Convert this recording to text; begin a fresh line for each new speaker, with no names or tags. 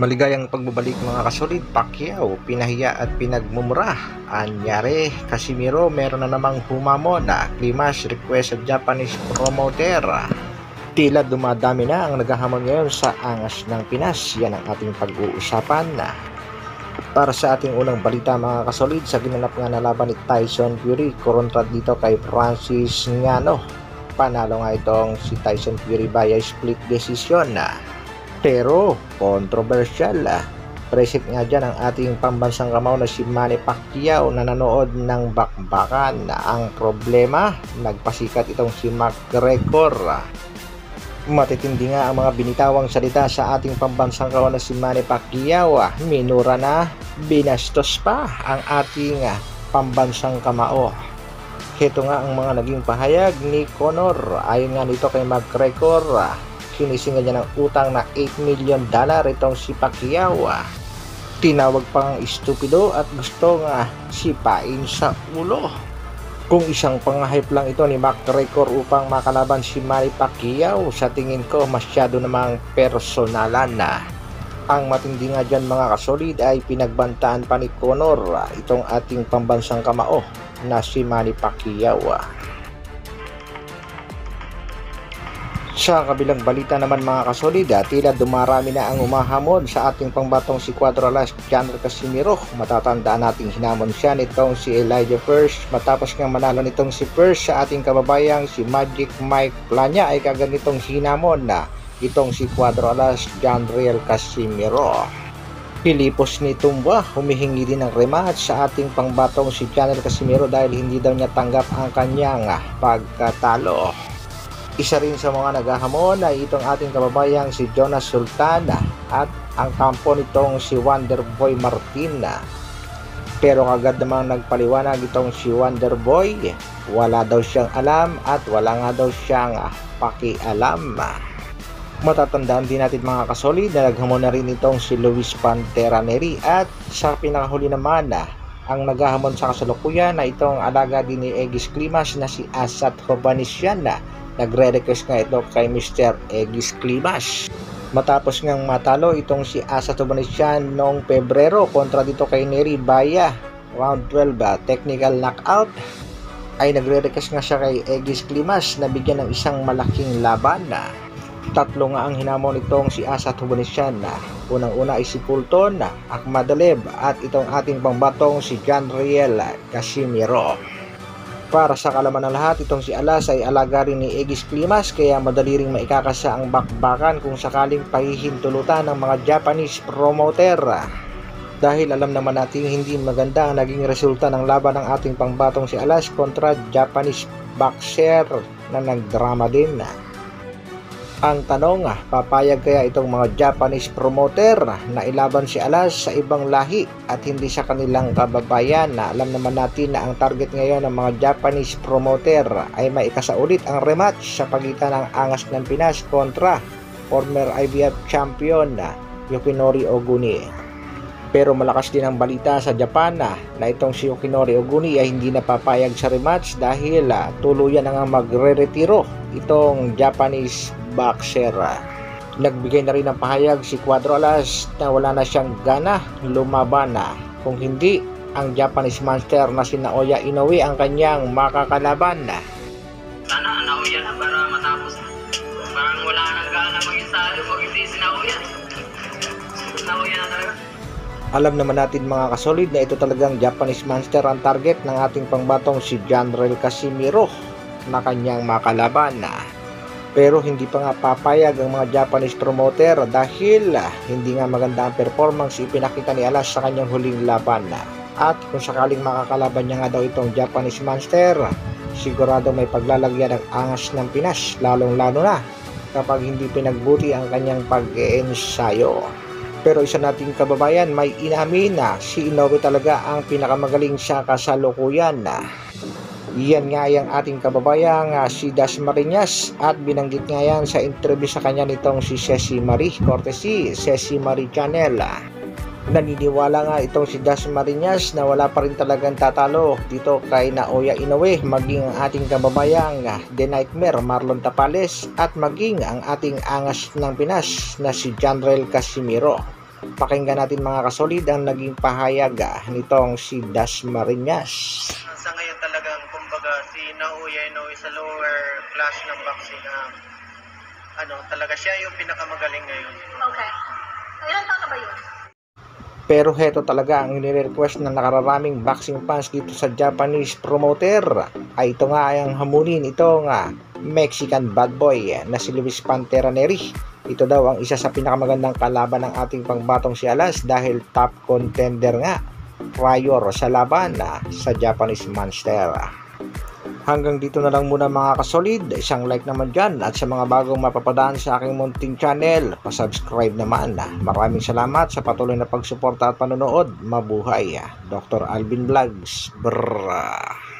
Maligayang pagbabalik mga kasolid, Pacquiao, pinahiya at pinagmumura. Anyari, Casimiro, meron na namang humamon na Climax request sa Japanese promoter. Tila dumadami na ang naghahamon ngayon sa angas ng Pinas. Yan ang ating pag-uusapan na. Para sa ating unang balita mga kasolid, sa ginanap nga na laban ni Tyson Fury kontra dito kay Francis Ngannou. Panalo nga itong si Tyson Fury via split decision na. Pero controversial. Present nga dyan ang ating pambansang kamao na si Manny Pacquiao na nanood ng bakbakan. Ang problema, nagpasikat itong si McGregor. Matitindi nga ang mga binitawang salita sa ating pambansang kamao na si Manny Pacquiao. Minura na, binastos pa ang ating pambansang kamao. Heto nga ang mga naging pahayag ni Conor. Ayon nga nito kay McGregor, sinisingan niya ng utang na $8 million itong si Pacquiao. Tinawag pang estupido at gusto nga sipain sa ulo. Kung isang pang-hype lang ito ni McGregor upang makalaban si Manny Pacquiao, sa tingin ko masyado namang personalan na. Ang matindi nga dyan mga kasolid ay pinagbantaan pa ni Conor itong ating pambansang kamao na si Manny Pacquiao. Sa kabilang balita naman mga kasolid, tila dumarami na ang umahamon sa ating pangbatong si Cuadro Alas Gianriel Casimiro. Matatandaan nating hinamon siya nitong si Elijah First matapos nga manalo nitong si First sa ating kababayang si Magic Mike Plania ay kaganitong hinamon na itong si Cuadro Alas Gianriel Casimiro. Pilipos ni Tumba humihingi din ng rematch sa ating pangbatong si Gianriel Casimiro dahil hindi daw niya tanggap ang kanyang pagkatalo. Isa rin sa mga naghahamon ay itong ating kababayang si Jonas Sultana at ang kampo nitong si Wonderboy Martina. Pero agad namang nagpaliwanag itong si Wonderboy, wala daw siyang alam at wala nga daw siyang pakialam. Matatandaan din natin mga kasolid na naghamon na rin itong si Luis Pantera Neri at sa pinakahuli naman ang naghahamon sa kasalukuyan na itong alaga din ni Egis Climax na si Asat Hovhannisyan. Nagre-request nga ito kay Mr. Egis Climax. Matapos ngang matalo itong si Asat Hovhannisyan noong Pebrero kontra dito kay Neri via round 12 technical knockout, ay nagre-request nga siya kay Egis Climax na bigyan ng isang malaking laban na. Tatlo nga ang hinamon itong si Asat Hovhannisyan. Unang-una ay si Fulton, Akhmadaliev at itong ating pangbatong si Gianriel Casimiro. Para sa kalaman ng lahat, itong si Alas ay alaga rin ni Egis Climax kaya madali ring maikakasa ang bakbakan kung sakaling pahihintulutan ng mga Japanese promoter. Dahil alam naman natin hindi maganda ang naging resulta ng laban ng ating pangbatong si Alas kontra Japanese boxer na nagdrama din. Ang tanong, papayag kaya itong mga Japanese promoter na ilaban si Alas sa ibang lahi at hindi sa kanilang kababayan? Alam naman natin na ang target ngayon ng mga Japanese promoter ay maikasaulit ang rematch sa pagitan ng Angas ng Pinas kontra former IBF champion Yoshinori Oguni. Pero malakas din ang balita sa Japan na itong si Yoshinori Oguni ay hindi napapayag sa rematch dahil tuluyan na nga magre-retiro itong Japanese boxer. Nagbigay na rin ng pahayag si Cuadro Alas na wala na siyang gana lumaban kung hindi ang Japanese monster na si Naoya Inoue ang kanyang makakalaban.
Sana Naoya na para matapos na. Parang wala nang gana mag-isalo pag hindi si Naoya. Naoya na talaga.
Alam naman natin mga kasolid na ito talagang Japanese monster ang target ng ating pangbatong si Gianriel Casimiro na kanyang makalaban. Pero hindi pa nga papayag ang mga Japanese promoter dahil hindi nga maganda ang performance ipinakita ni Alas sa kanyang huling laban. At kung sakaling makakalaban niya nga daw itong Japanese monster, sigurado may paglalagyan ng angas ng Pinas, lalong-lalo na kapag hindi pinagbuti ang kanyang pag-eensayo. Pero isa nating kababayan may inamin na si Inoue talaga ang pinakamagaling sa kasalukuyan. Yan nga yung ating kababayang si Dasmariñas at binanggit nga yan sa interview sa kanya nitong si Ceci Marie, courtesy Ceci Marie Channel. Naniniwala nga itong si Dasmariñas na wala pa rin talagang tatalo dito kay Naoya Inoue, maging ang ating kababayang The Nightmare Marlon Tapales at maging ang ating angas ng Pinas na si Gianriel Casimiro. Pakinggan natin mga kasolid ang naging pahayag nitong si Dasmariñas.
Sa ngayon talagang kumbaga si Naoya Inoue sa lower class ng boxing talaga siya yung pinakamagaling ngayon.
Okay. Ilan taon na ba yun?
Pero heto talaga ang inirequest ng nakararaming boxing fans dito sa Japanese promoter. Ay ito nga ay ang hamunin itong Mexican bad boy na si Luis Pantera Neri. Ito daw ang isa sa pinakamagandang kalaban ng ating pangbatong si Alas dahil top contender nga prior sa laban sa Japanese Monster. Hanggang dito na lang muna mga kasolid, isang like naman dyan at sa mga bagong mapapadaan sa aking munting channel, pasubscribe naman. Maraming salamat sa patuloy na pagsuporta at panonood. Mabuhay, Dr. Alvin Vlogs. Brrrr.